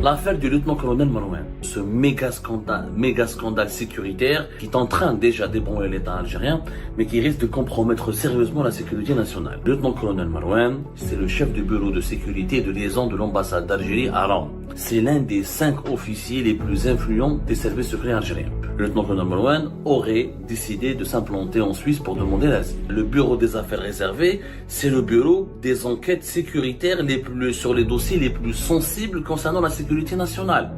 L'affaire du lieutenant-colonel Marouane, ce méga scandale sécuritaire qui est en train déjà d'ébranler l'État algérien, mais qui risque de compromettre sérieusement la sécurité nationale. Le lieutenant-colonel Marouane, c'est le chef du bureau de sécurité et de liaison de l'ambassade d'Algérie à Rome. C'est l'un des 5 officiers les plus influents des services secrets algériens. Le lieutenant-colonel Marouane aurait décidé de s'implanter en Suisse pour demander l'asile. Le bureau des affaires réservées, c'est le bureau des enquêtes sécuritaires sur les dossiers les plus sensibles concernant la sécurité nationale.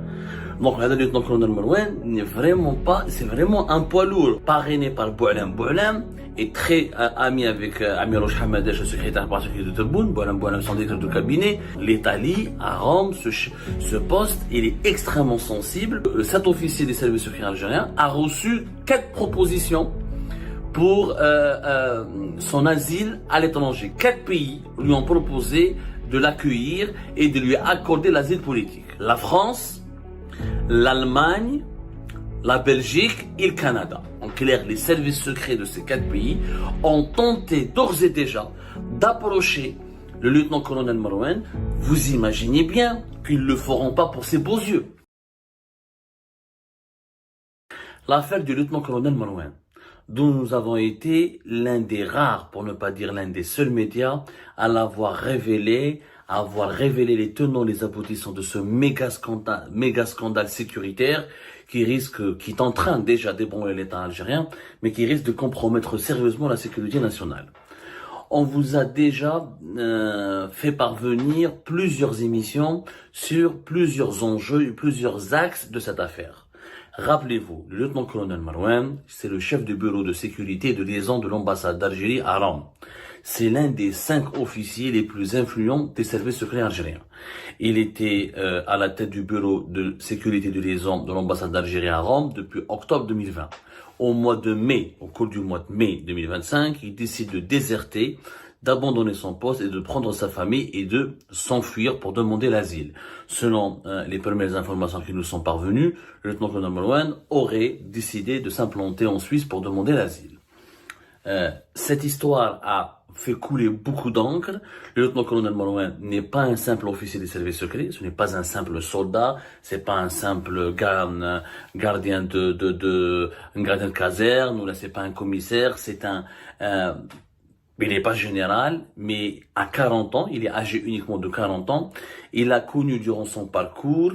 Donc, le lieutenant-colonel Marouane n'est vraiment pas, c'est vraiment un poids lourd, parrainé par Boualem et très ami avec Amirouche Hamadech, le secrétaire particulier de Tebboune. Boualem, son directeur de cabinet. L'Italie, à Rome, ce poste, il est extrêmement sensible. Cet officier des services secrets algériens a reçu 4 propositions pour son asile à l'étranger. 4 pays lui ont proposé de l'accueillir et de lui accorder l'asile politique. La France, l'Allemagne, la Belgique et le Canada. En clair, les services secrets de ces 4 pays ont tenté d'ores et déjà d'approcher le lieutenant-colonel Marouane. Vous imaginez bien qu'ils ne le feront pas pour ses beaux yeux. L'affaire du lieutenant-colonel Marouane, dont nous avons été l'un des rares, pour ne pas dire l'un des seuls médias, à avoir révélé les tenants, les aboutissants de ce méga scandale sécuritaire qui est en train déjà d'ébranler l'État algérien, mais qui risque de compromettre sérieusement la sécurité nationale. On vous a déjà fait parvenir plusieurs émissions sur plusieurs enjeux et plusieurs axes de cette affaire. Rappelez-vous, le lieutenant-colonel Marouane, c'est le chef du bureau de sécurité et de liaison de l'ambassade d'Algérie à Rome. C'est l'un des 5 officiers les plus influents des services secrets algériens. Il était à la tête du bureau de sécurité et de liaison de l'ambassade d'Algérie à Rome depuis octobre 2020. Au cours du mois de mai 2025, il décide de déserter, d'abandonner son poste et de prendre sa famille et de s'enfuir pour demander l'asile. Selon les premières informations qui nous sont parvenues, le lieutenant-colonel Marouane aurait décidé de s'implanter en Suisse pour demander l'asile. Cette histoire a fait couler beaucoup d'encre. Le lieutenant-colonel Marouane n'est pas un simple officier des services secrets, ce n'est pas un simple soldat, c'est pas un simple gardien de caserne, ou là c'est pas un commissaire, il n'est pas général, mais à 40 ans, il est âgé uniquement de 40 ans, il a connu durant son parcours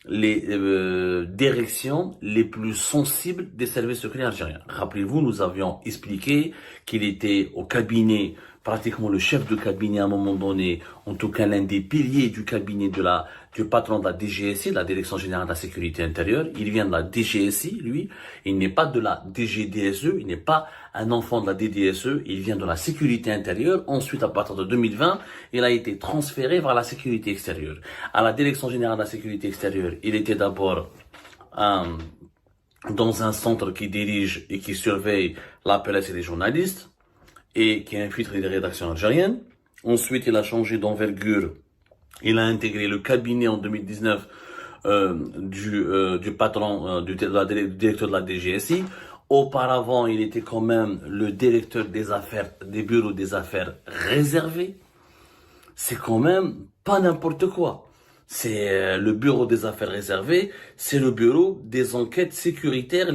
les directions les plus sensibles des services secrets algériens. Rappelez-vous, nous avions expliqué qu'il était au cabinet, pratiquement le chef de cabinet à un moment donné, en tout cas l'un des piliers du cabinet du patron de la DGSI, de la Direction Générale de la Sécurité Intérieure. Il vient de la DGSI, lui. Il n'est pas de la DGDSE, il n'est pas un enfant de la DDSE, il vient de la Sécurité Intérieure. Ensuite, à partir de 2020, il a été transféré vers la Sécurité Extérieure. À la Direction Générale de la Sécurité Extérieure, il était d'abord dans un centre qui dirige et qui surveille la presse et les journalistes, et qui infiltre les rédactions algériennes. Ensuite, il a changé d'envergure. Il a intégré le cabinet en 2019 du patron, du directeur de la DGSI. Auparavant, il était quand même le directeur des bureaux des affaires réservées. C'est quand même pas n'importe quoi. C'est le bureau des affaires réservées, c'est le bureau des enquêtes sécuritaires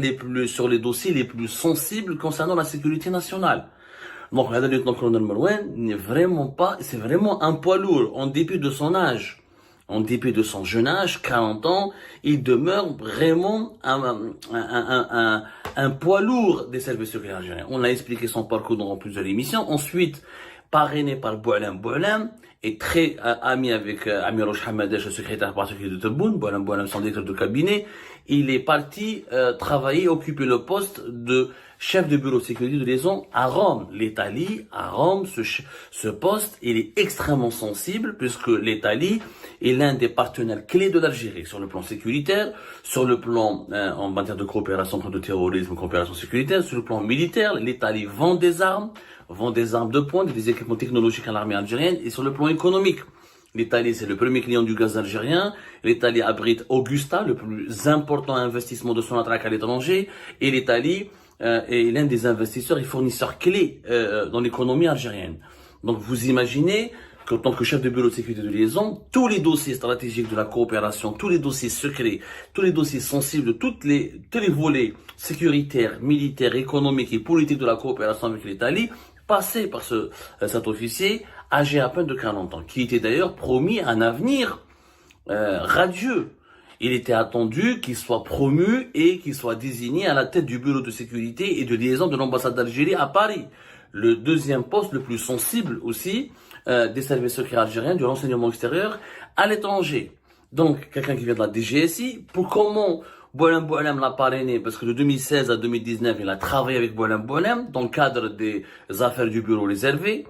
sur les dossiers les plus sensibles concernant la sécurité nationale. Donc, le lieutenant-colonel Marouane n'est vraiment pas, c'est vraiment un poids lourd, en dépit de son âge. En dépit de son jeune âge, 40 ans, il demeure vraiment un poids lourd des services secrets algériens. On a expliqué son parcours dans plusieurs émissions. Ensuite, parrainé par Boualem, et très ami avec Amirouche Hamadech, le secrétaire particulier de Tebboune. Boualem, son directeur de cabinet. Il est parti occuper le poste de chef de bureau de sécurité de liaison à Rome. L'Italie, à Rome, ce poste, il est extrêmement sensible puisque l'Italie est l'un des partenaires clés de l'Algérie sur le plan sécuritaire, sur le plan en matière de coopération contre le terrorisme, coopération sécuritaire, sur le plan militaire. L'Italie vend des armes de pointe, des équipements technologiques à l'armée algérienne, et sur le plan économique. L'Italie, c'est le premier client du gaz algérien. L'Italie abrite Augusta, le plus important investissement de Sonatrach à l'étranger. Et l'Italie est l'un des investisseurs et fournisseurs clés dans l'économie algérienne. Donc vous imaginez qu'en tant que chef de bureau de sécurité de liaison, tous les dossiers stratégiques de la coopération, tous les dossiers secrets, tous les dossiers sensibles, tous les volets sécuritaires, militaires, économiques et politiques de la coopération avec l'Italie passaient par cet officier âgé à peine de 40 ans, qui était d'ailleurs promis un avenir radieux. Il était attendu qu'il soit promu et qu'il soit désigné à la tête du bureau de sécurité et de liaison de l'ambassade d'Algérie à Paris. Le deuxième poste le plus sensible aussi des services secrets algériens, du renseignement extérieur à l'étranger. Donc, quelqu'un qui vient de la DGSI, pour comment Boualem Boualem l'a parrainé, parce que de 2016 à 2019, il a travaillé avec Boualem Boualem dans le cadre des affaires du bureau réservé.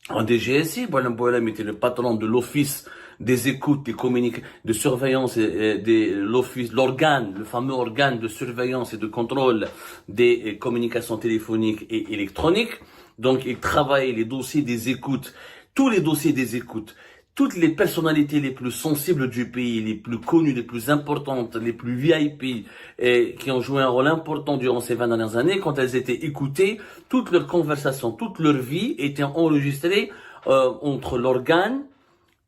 En DGSI, Boualem Boualem était le patron de l'office des écoutes, des communications, de surveillance et l'organe, le fameux organe de surveillance et de contrôle des communications téléphoniques et électroniques. Donc, il travaillait les dossiers des écoutes, tous les dossiers des écoutes, toutes les personnalités les plus sensibles du pays, les plus connues, les plus importantes, les plus VIP, et qui ont joué un rôle important durant ces 20 dernières années, quand elles étaient écoutées, toutes leurs conversations, toute leur vie étaient enregistrées entre l'organe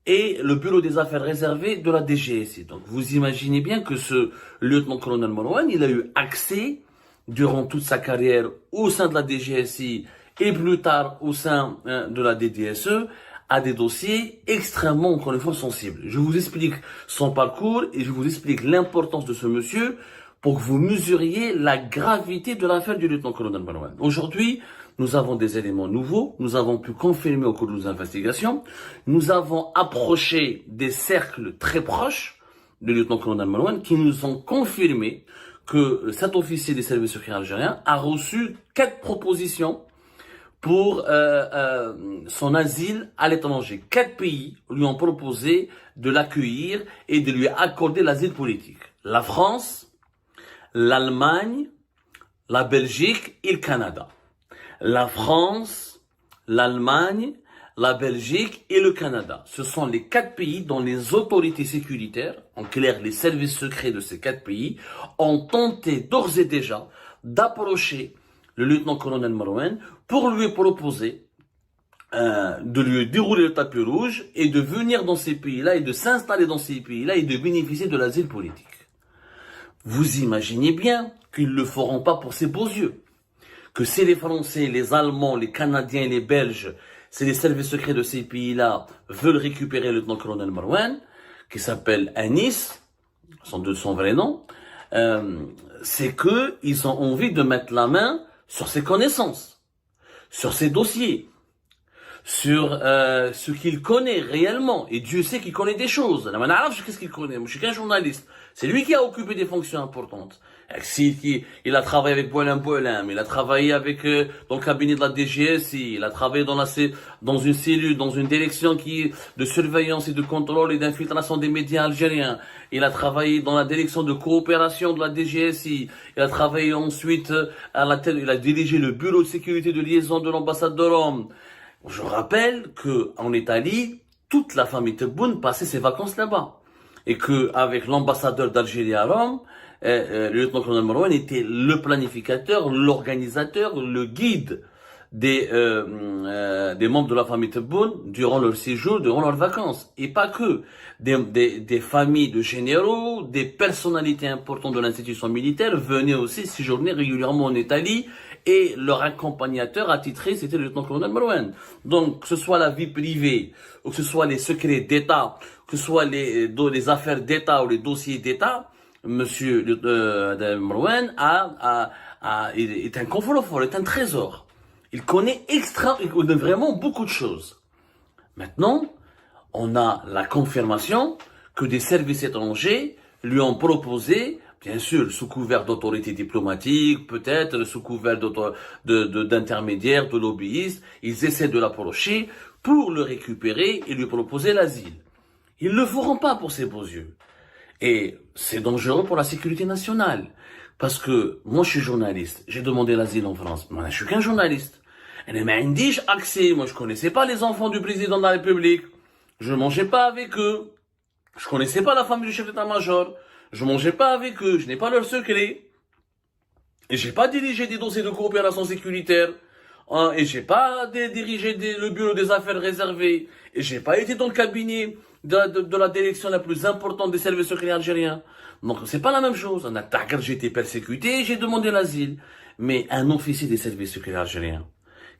et le bureau des affaires réservées de la DGSI. Donc, vous imaginez bien que ce lieutenant-colonel Marouane, il a eu accès, durant toute sa carrière, au sein de la DGSI et plus tard au sein de la DDSE, à des dossiers extrêmement, encore une fois, sensibles. Je vous explique son parcours et je vous explique l'importance de ce monsieur pour que vous mesuriez la gravité de l'affaire du lieutenant-colonel Marouane. Aujourd'hui, nous avons des éléments nouveaux, nous avons pu confirmer au cours de nos investigations, nous avons approché des cercles très proches du lieutenant-colonel Marouane qui nous ont confirmé que cet officier des services secrets algériens a reçu 4 propositions pour son asile à l'étranger. 4 pays lui ont proposé de l'accueillir et de lui accorder l'asile politique. La France, l'Allemagne, la Belgique et le Canada. La France, l'Allemagne, la Belgique et le Canada. Ce sont les 4 pays dont les autorités sécuritaires, en clair les services secrets de ces 4 pays, ont tenté d'ores et déjà d'approcher le lieutenant-colonel Marouane pour lui proposer de lui dérouler le tapis rouge et de venir dans ces pays-là et de s'installer dans ces pays-là et de bénéficier de l'asile politique. Vous imaginez bien qu'ils ne le feront pas pour ses beaux yeux. Que c'est les Français, les Allemands, les Canadiens et les Belges, c'est les services secrets de ces pays-là, veulent récupérer le lieutenant-colonel Marouane, qui s'appelle Anis, son vrai nom, c'est que ils ont envie de mettre la main sur ses connaissances, sur ses dossiers, sur ce qu'il connaît réellement. Et Dieu sait qu'il connaît des choses. Qu'est-ce qu'il connaît? Moi, je suis qu'un journaliste. C'est lui qui a occupé des fonctions importantes. Il a travaillé avec Boualem Boualem, il a travaillé avec dans le cabinet de la DGSI, il a travaillé dans une cellule, dans une direction de surveillance et de contrôle et d'infiltration des médias algériens. Il a travaillé dans la direction de coopération de la DGSI. Il a travaillé ensuite à la tête, il a dirigé le bureau de sécurité de liaison de l'ambassade de Rome. Je rappelle que en Italie, toute la famille Tebboune passait ses vacances là-bas. Et que avec l'ambassadeur d'Algérie à Rome, le lieutenant-colonel Marouane était le planificateur, l'organisateur, le guide des membres de la famille Tebboune durant leur séjour, durant leurs vacances. Et pas que. Des familles de généraux, des personnalités importantes de l'institution militaire venaient aussi séjourner régulièrement en Italie et leur accompagnateur attitré, c'était le lieutenant-colonel Marouane. Donc, que ce soit la vie privée, ou que ce soit les secrets d'État, que ce soit les affaires d'État ou les dossiers d'État, monsieur Marouane est un coffre-fort, est un trésor. Il connaît vraiment beaucoup de choses. Maintenant, on a la confirmation que des services étrangers lui ont proposé, bien sûr, sous couvert d'autorité diplomatique, peut-être sous couvert d'intermédiaires, de lobbyistes, ils essaient de l'approcher pour le récupérer et lui proposer l'asile. Ils ne le feront pas pour ses beaux yeux. Et c'est dangereux pour la sécurité nationale. Parce que moi, je suis journaliste. J'ai demandé l'asile en France. Moi, je suis qu'un journaliste. Et mais j'ai accès. Moi, je connaissais pas les enfants du président de la République. Je mangeais pas avec eux. Je connaissais pas la famille du chef d'état-major. Je mangeais pas avec eux. Je n'ai pas leurs secrets. Et j'ai pas dirigé des dossiers de coopération sécuritaire. Et j'ai pas dirigé le bureau des affaires réservées. Et j'ai pas été dans le cabinet de la direction la plus importante des services secrets algériens. Donc c'est pas la même chose. J'ai été persécuté, j'ai demandé l'asile. Mais un officier des services secrets algériens,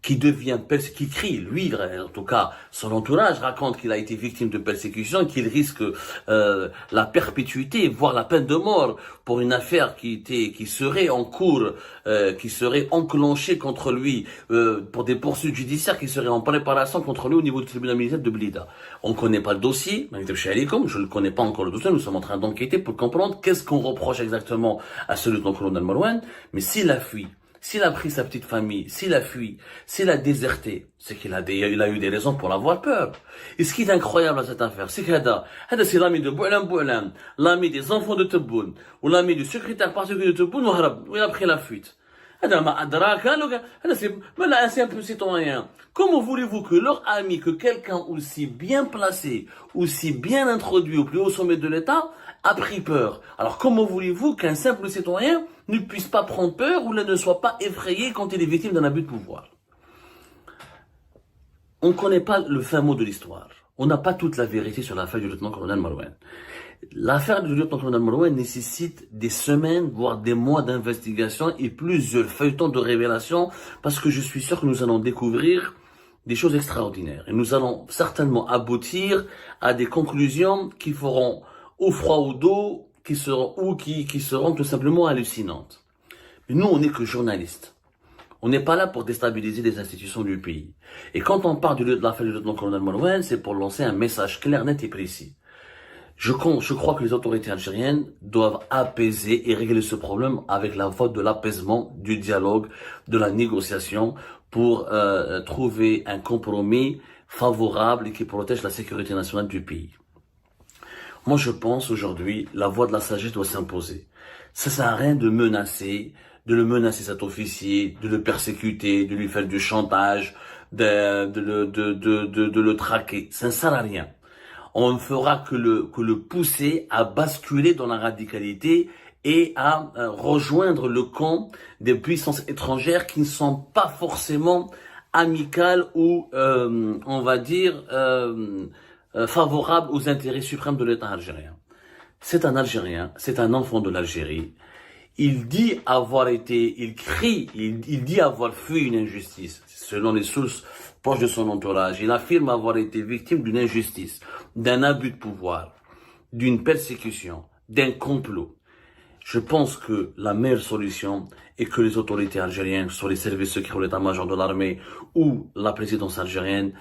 qui crie, lui, en tout cas, son entourage raconte qu'il a été victime de persécution, qu'il risque la perpétuité, voire la peine de mort pour une affaire qui serait en cours, qui serait enclenchée contre lui pour des poursuites judiciaires qui seraient en préparation contre lui au niveau du tribunal militaire de Blida. On ne connaît pas le dossier, je ne le connais pas encore le dossier, nous sommes en train d'enquêter pour comprendre qu'est-ce qu'on reproche exactement à ce lieutenant-colonel Marouane, mais s'il a fui, s'il a pris sa petite famille, s'il a fui, s'il a déserté, c'est qu'il a eu des raisons pour avoir peur. Et ce qui est incroyable à cette affaire, c'est que c'est l'ami de Boulam, l'ami des enfants de Tebboune, ou l'ami du secrétaire particulier de Tebboune, où il a pris la fuite. C'est un simple citoyen. Comment voulez-vous que leur ami, que quelqu'un aussi bien placé, aussi bien introduit au plus haut sommet de l'État, a pris peur? Alors comment voulez-vous qu'un simple citoyen ne puisse pas prendre peur ou ne soit pas effrayé quand il est victime d'un abus de pouvoir? On ne connaît pas le fin mot de l'histoire. On n'a pas toute la vérité sur l'affaire du lieutenant-colonel Marouane. L'affaire du lieutenant-colonel Marouane nécessite des semaines, voire des mois d'investigation et plusieurs feuilletons de révélation, parce que je suis sûr que nous allons découvrir des choses extraordinaires. Et nous allons certainement aboutir à des conclusions qui feront au froid ou d'eau, qui seront tout simplement hallucinantes. Mais nous, on n'est que journalistes. On n'est pas là pour déstabiliser les institutions du pays. Et quand on parle de l'affaire du lieutenant-colonel Marouane, c'est pour lancer un message clair, net et précis. Je crois que les autorités algériennes doivent apaiser et régler ce problème avec la voie de l'apaisement, du dialogue, de la négociation pour trouver un compromis favorable et qui protège la sécurité nationale du pays. Moi, je pense aujourd'hui, la voie de la sagesse doit s'imposer. Ça sert à rien de le menacer cet officier, de le persécuter, de lui faire du chantage, de le traquer. Ça ne sert à rien. On ne fera que le pousser à basculer dans la radicalité et à rejoindre le camp des puissances étrangères qui ne sont pas forcément amicales ou, on va dire, favorables aux intérêts suprêmes de l'État algérien. C'est un Algérien, c'est un enfant de l'Algérie. Il dit avoir fui une injustice, selon les sources proches de son entourage. Il affirme avoir été victime d'une injustice, d'un abus de pouvoir, d'une persécution, d'un complot. Je pense que la meilleure solution est que les autorités algériennes, soit les services secrets ou l'état-major de l'armée ou la présidence algérienne,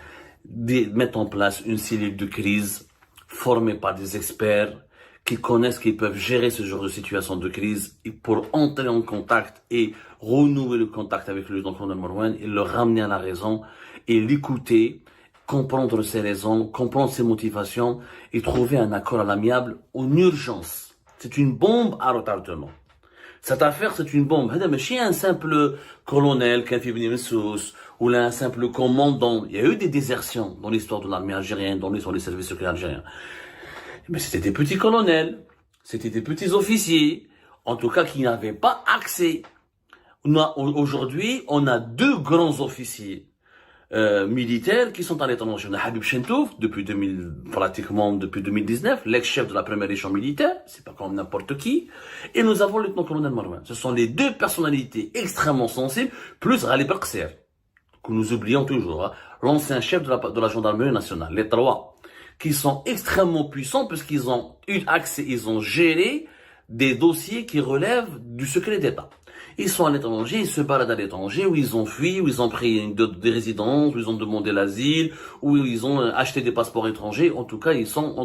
mettent en place une cellule de crise formée par des experts qui connaissent, qui peuvent gérer ce genre de situation de crise et pour entrer en contact et renouer le contact avec le lieutenant-colonel Marouane et le ramener à la raison et l'écouter, comprendre ses raisons, comprendre ses motivations et trouver un accord à l'amiable en urgence. C'est une bombe à retardement. Cette affaire, c'est une bombe. Mais si un simple colonel, ou là, un simple commandant, il y a eu des désertions dans l'histoire de l'armée algérienne, dans l'histoire des services secrets algériens. Mais c'était des petits colonels, c'était des petits officiers, en tout cas qui n'avaient pas accès. Aujourd'hui, on a deux grands officiers militaires qui sont à l'étranger. On a Habib Chentouf, pratiquement depuis 2019, l'ex-chef de la première région militaire, c'est pas comme n'importe qui, et nous avons le lieutenant-colonel Marouane. Ce sont les deux personnalités extrêmement sensibles, plus Ghalib Qser, que nous oublions toujours, hein, l'ancien chef de la gendarmerie nationale, les trois, qui sont extrêmement puissants puisqu'ils ont eu accès, ils ont géré des dossiers qui relèvent du secret d'État. Ils sont à l'étranger, ils se baladent à l'étranger, où ils ont fui, où ils ont pris des résidences, où ils ont demandé l'asile, où ils ont acheté des passeports étrangers. En tout cas, ils sont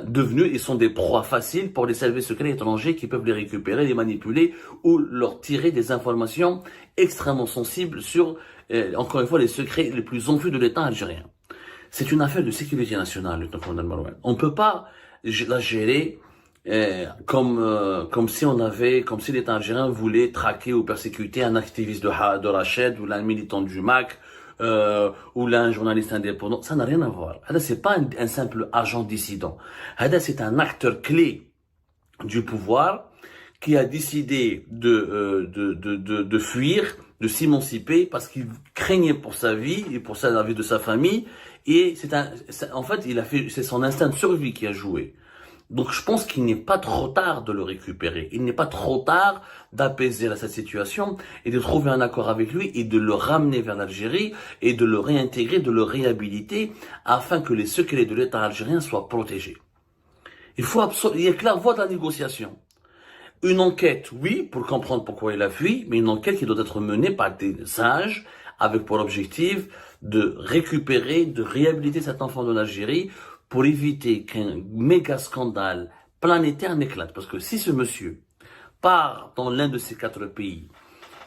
devenus, ils sont des proies faciles pour les services secrets étrangers qui peuvent les récupérer, les manipuler ou leur tirer des informations extrêmement sensibles sur, encore une fois, les secrets les plus enfouis de l'État algérien. C'est une affaire de sécurité nationale, le lieutenant-colonel Marouane. On ne peut pas la gérer comme si l'État algérien voulait traquer ou persécuter un activiste de Rached ou un militant du MAC ou là un journaliste indépendant. Ça n'a rien à voir. C'est pas un simple agent dissident. C'est un acteur clé du pouvoir qui a décidé de fuir, de s'émanciper parce qu'il craignait pour sa vie et pour la vie de sa famille. Et en fait, c'est son instinct de survie qui a joué. Donc je pense qu'il n'est pas trop tard de le récupérer. Il n'est pas trop tard d'apaiser cette situation et de trouver un accord avec lui et de le ramener vers l'Algérie et de le réintégrer, de le réhabiliter afin que les secrets de l'État algérien soient protégés. Il y a que la voie de la négociation. Une enquête, oui, pour comprendre pourquoi il a fui, mais une enquête qui doit être menée par des sages avec pour objectif de récupérer, de réhabiliter cet enfant de l'Algérie pour éviter qu'un méga scandale planétaire n'éclate. Parce que si ce monsieur part dans l'un de ces 4 pays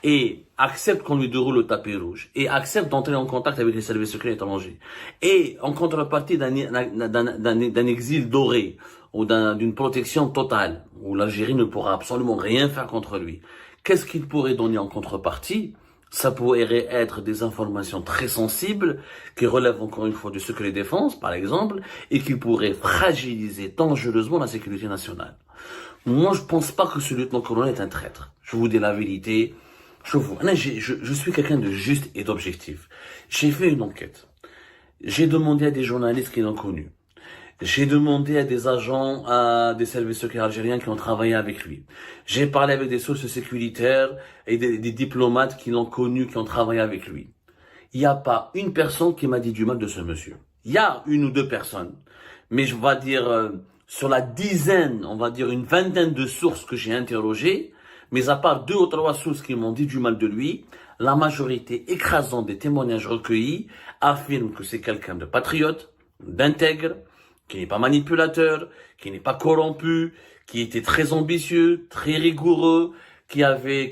et accepte qu'on lui déroule le tapis rouge et accepte d'entrer en contact avec les services secrets étrangers et en contrepartie d'un exil doré ou d'une protection totale où l'Algérie ne pourra absolument rien faire contre lui, qu'est-ce qu'il pourrait donner en contrepartie? Ça pourrait être des informations très sensibles qui relèvent encore une fois du secret défense, par exemple, et qui pourraient fragiliser dangereusement la sécurité nationale. Moi, je pense pas que ce lieutenant-colonel est un traître. Je vous dis la vérité. Je suis quelqu'un de juste et d'objectif. J'ai fait une enquête. J'ai demandé à des journalistes qui l'ont connu. J'ai demandé à des agents des services secrets algériens qui ont travaillé avec lui. J'ai parlé avec des sources sécuritaires et des diplomates qui l'ont connu, qui ont travaillé avec lui. Il n'y a pas une personne qui m'a dit du mal de ce monsieur. Il y a 1 ou 2 personnes, mais je vais dire sur la dizaine, on va dire une vingtaine de sources que j'ai interrogées, mais à part 2 ou 3 sources qui m'ont dit du mal de lui, la majorité écrasante des témoignages recueillis affirme que c'est quelqu'un de patriote, d'intègre, qui n'est pas manipulateur, qui n'est pas corrompu, qui était très ambitieux, très rigoureux, qui devait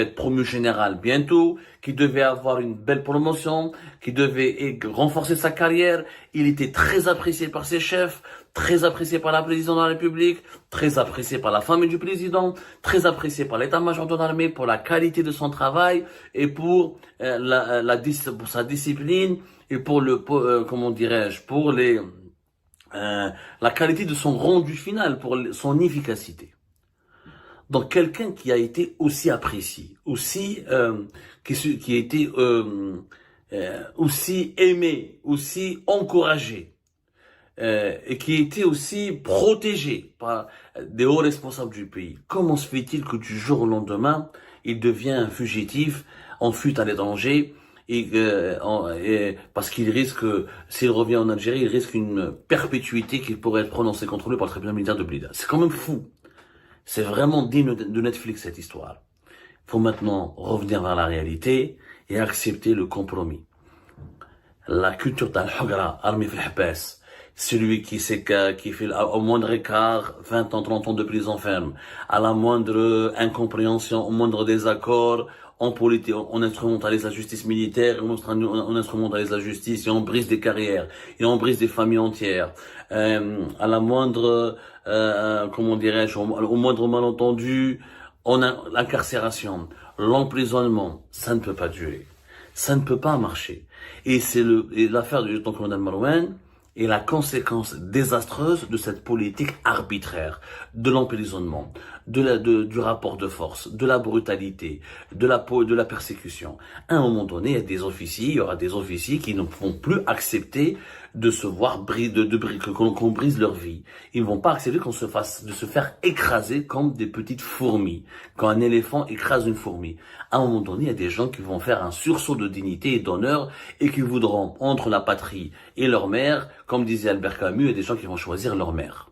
être promu général bientôt, qui devait avoir une belle promotion, qui devait renforcer sa carrière. Il était très apprécié par ses chefs, très apprécié par la présidente de la République, très apprécié par la famille du président, très apprécié par l'état-major de l'armée pour la qualité de son travail et pour pour sa discipline et pour la qualité de son rendu final, pour son efficacité. Donc quelqu'un qui a été aussi apprécié, aussi qui a été aussi aimé, aussi encouragé, et qui a été aussi protégé par des hauts responsables du pays. Comment se fait-il que du jour au lendemain, il devient un fugitif en fuite à l'étranger parce qu'il risque, s'il revient en Algérie, il risque une perpétuité qui pourrait être prononcée contre lui par le tribunal militaire de Blida. C'est quand même fou. C'est vraiment digne de Netflix, cette histoire. Il faut maintenant revenir vers la réalité et accepter le compromis. La culture d'Al-Hugra, armée fil-Hbas, celui qui fait au moindre écart 20 ans, 30 ans de prison ferme, à la moindre incompréhension, au moindre désaccord, en politique, on instrumentalise la justice militaire, on instrumentalise la justice et on brise des carrières, et on brise des familles entières. À la moindre, au moindre malentendu, on a l'incarcération, l'emprisonnement, ça ne peut pas durer. Ça ne peut pas marcher. Et l'affaire du lieutenant-colonel Marouane est la conséquence désastreuse de cette politique arbitraire, de l'emprisonnement, du rapport de force, de la brutalité, de la persécution. À un moment donné, il y aura des officiers qui ne vont plus accepter de se voir qu'on brise leur vie. Ils ne vont pas accepter de se faire écraser comme des petites fourmis, quand un éléphant écrase une fourmi. À un moment donné, il y a des gens qui vont faire un sursaut de dignité et d'honneur et qui voudront, entre la patrie et leur mère, comme disait Albert Camus, il y a des gens qui vont choisir leur mère.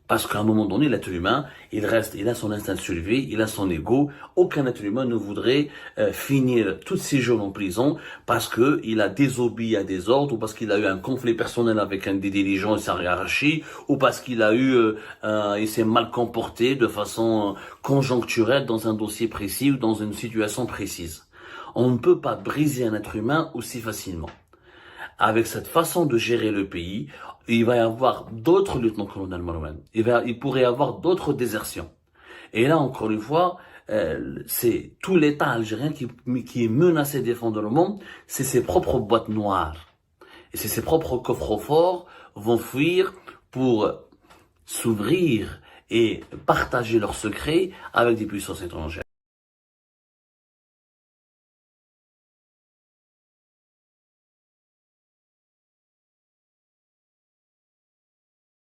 Parce qu'à un moment donné, l'être humain, il a son instinct de survie, il a son ego. Aucun être humain ne voudrait finir tous ses jours en prison parce que il a désobéi à des ordres, ou parce qu'il a eu un conflit personnel avec un des dirigeants et sa hiérarchie, ou parce qu'il il s'est mal comporté de façon conjoncturelle dans un dossier précis ou dans une situation précise. On ne peut pas briser un être humain aussi facilement. Avec cette façon de gérer le pays, il va y avoir d'autres lieutenants-colonels Marouane. Il pourrait y avoir d'autres désertions. Et là, encore une fois, c'est tout l'État algérien qui est menacé d'effondrement, c'est ses propres boîtes noires. Et c'est ses propres coffres-forts vont fuir pour s'ouvrir et partager leurs secrets avec des puissances étrangères.